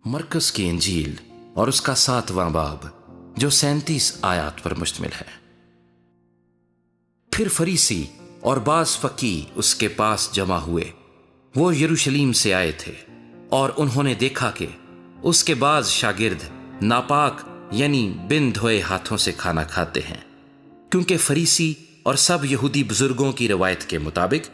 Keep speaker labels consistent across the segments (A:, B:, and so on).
A: मरकस की इंजील और उसका 7वां बाब जो 37 आयात पर मुश्तमिल है। फिर फरीसी और बाज फकी उसके पास जमा हुए। वो यरूशलेम से आए थे और उन्होंने देखा कि उसके बाज शागिर्द नापाक यानी बिन धोए हाथों से खाना खाते हैं, क्योंकि फरीसी और सब यहूदी बुजुर्गों की रवायत के मुताबिक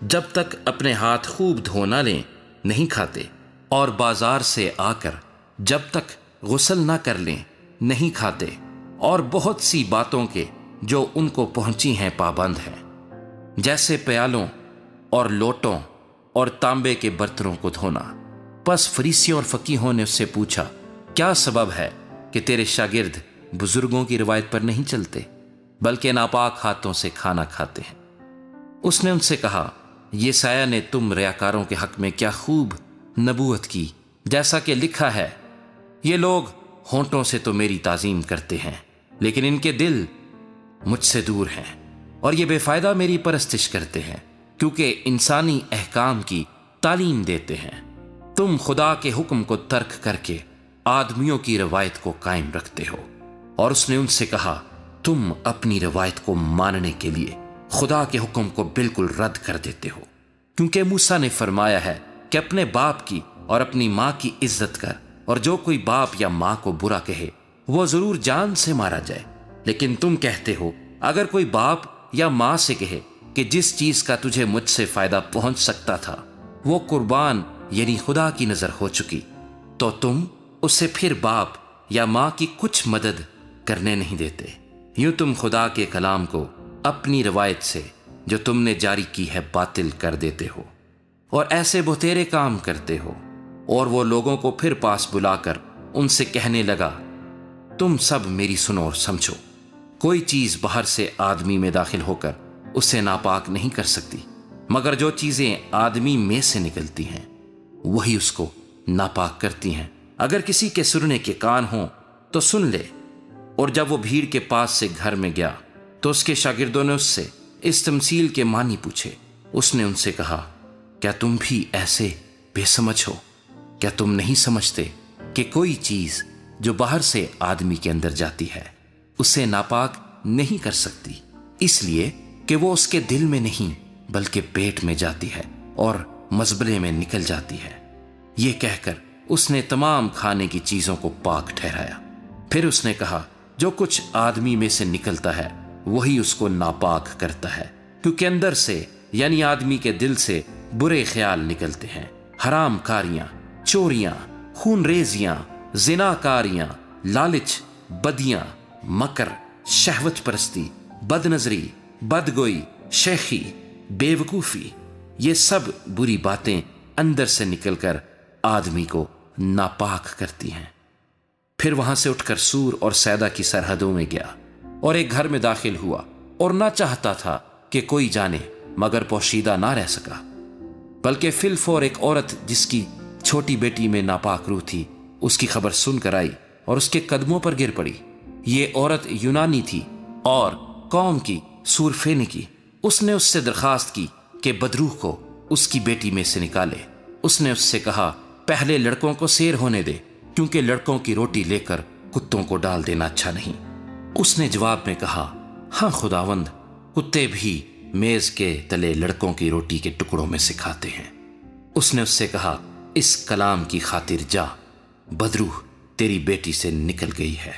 A: जब तक अपने हाथ खूब धो ना लें नहीं खाते, और बाजार से आकर जब तक गुस्ल ना कर लें नहीं खाते, और बहुत सी बातों के जो उनको पहुंची हैं पाबंद हैं, जैसे प्यालों और लोटों और तांबे के बर्तनों को धोना। बस फरीसियों और फकीहों ने उससे पूछा, क्या सबब है कि तेरे शागिर्द बुजुर्गों की रिवायत पर नहीं चलते बल्कि नापाक हाथों से खाना खाते हैं? उसने उनसे कहा, येसाया ने तुम रियाकारों के हक में क्या खूब नबूवत की, जैसा कि लिखा है, ये लोग होंठों से तो मेरी ताजीम करते हैं लेकिन इनके दिल मुझसे दूर हैं, और ये बेफायदा मेरी परस्तिश करते हैं क्योंकि इंसानी अहकाम की तालीम देते हैं। तुम खुदा के हुक्म को तर्क करके आदमियों की रवायत को कायम रखते हो। और उसने उनसे कहा, तुम अपनी रवायत को मानने के लिए खुदा के हुक्म को बिल्कुल रद्द कर देते हो, क्योंकि मूसा ने फरमाया है कि अपने बाप की और अपनी माँ की इज्जत कर, और जो कोई बाप या माँ को बुरा कहे वो जरूर जान से मारा जाए। लेकिन तुम कहते हो, अगर कोई बाप या माँ से कहे कि जिस चीज का तुझे मुझसे फायदा पहुंच सकता था वो कुर्बान यानी खुदा की नजर हो चुकी, तो तुम उससे फिर बाप या माँ की कुछ मदद करने नहीं देते। यूं तुम खुदा के कलाम को अपनी रवायत से जो तुमने जारी की है बातिल कर देते हो और ऐसे बहुतेरे काम करते हो। और वो लोगों को फिर पास बुलाकर उनसे कहने लगा, तुम सब मेरी सुनो और समझो, कोई चीज बाहर से आदमी में दाखिल होकर उसे नापाक नहीं कर सकती, मगर जो चीजें आदमी में से निकलती हैं वही उसको नापाक करती हैं। अगर किसी के सुनने के कान हो तो सुन ले। और जब वो भीड़ के पास से घर में गया तो उसके शागिर्दों ने उससे इस तमसील के मानी पूछे। उसने उनसे कहा, क्या तुम भी ऐसे बेसमझ हो? क्या तुम नहीं समझते कि कोई चीज जो बाहर से आदमी के अंदर जाती है उसे नापाक नहीं कर सकती, इसलिए कि वो उसके दिल में नहीं बल्कि पेट में जाती है और मजबले में निकल जाती है। ये कहकर उसने तमाम खाने की चीजों को पाक ठहराया। फिर उसने कहा, जो कुछ आदमी में से निकलता है वही उसको नापाक करता है, क्योंकि अंदर से यानी आदमी के दिल से बुरे ख्याल निकलते हैं, हराम कारियां, चोरियां, खूनरेजियां, जिनाकारियां, लालच, बदियां, मकर, शहवत परस्ती, बदनजरी, बदगोई, शेखी, बेवकूफी, ये सब बुरी बातें अंदर से निकलकर आदमी को नापाक करती हैं। फिर वहां से उठकर सूर और सैदा की सरहदों में गया और एक घर में दाखिल हुआ और ना चाहता था कि कोई जाने, मगर पोशीदा ना रह सका, बल्कि फिलफौर एक औरत जिसकी छोटी बेटी में नापाक रूह थी उसकी खबर सुनकर आई और उसके कदमों पर गिर पड़ी। ये औरत यूनानी थी और कौम की सूरफेनी की। उसने उससे दरखास्त की कि बदरूह को उसकी बेटी में से निकाले। उसने उससे कहा, पहले लड़कों को सैर होने दे, क्योंकि लड़कों की रोटी लेकर कुत्तों को डाल देना अच्छा नहीं। उसने जवाब में कहा, हाँ खुदावंद, कुत्ते भी मेज के तले लड़कों की रोटी के टुकड़ों में से खाते हैं। उसने उससे कहा, इस कलाम की खातिर जा, बदरूह तेरी बेटी से निकल गई है।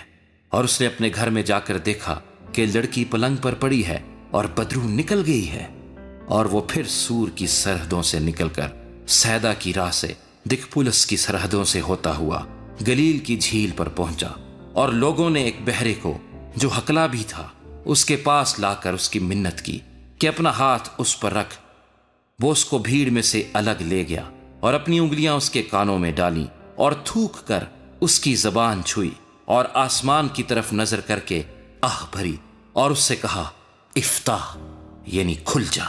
A: और उसने अपने घर में जाकर देखा कि लड़की पलंग पर पड़ी है और बदरूह निकल गई है। और वो फिर सूर की सरहदों से निकलकर सैदा की राह से दिकपुलस की सरहदों से होता हुआ गलील की झील पर पहुंचा। और लोगों ने एक बहरे को जो हकला भी था उसके पास लाकर उसकी मिन्नत की कि अपना हाथ उस पर रख। वो उसको भीड़ में से अलग ले गया और अपनी उंगलियां उसके कानों में डाली और थूक कर उसकी जबान छुई और आसमान की तरफ नजर करके आह भरी और उससे कहा, इफ्ताह यानी खुल जा।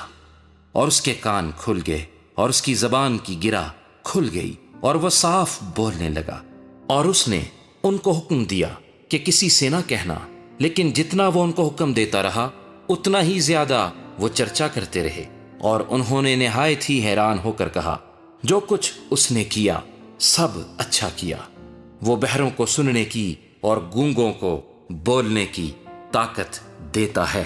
A: और उसके कान खुल गए और उसकी जबान की गिरा खुल गई और वह साफ बोलने लगा। और उसने उनको हुक्म दिया कि किसी से ना कहना, लेकिन जितना वो उनको हुक्म देता रहा उतना ही ज्यादा वो चर्चा करते रहे। और उन्होंने निहायत ही हैरान होकर कहा, जो कुछ उसने किया सब अच्छा किया। وہ بہروں کو سننے کی اور گونگوں کو بولنے کی طاقت دیتا ہے۔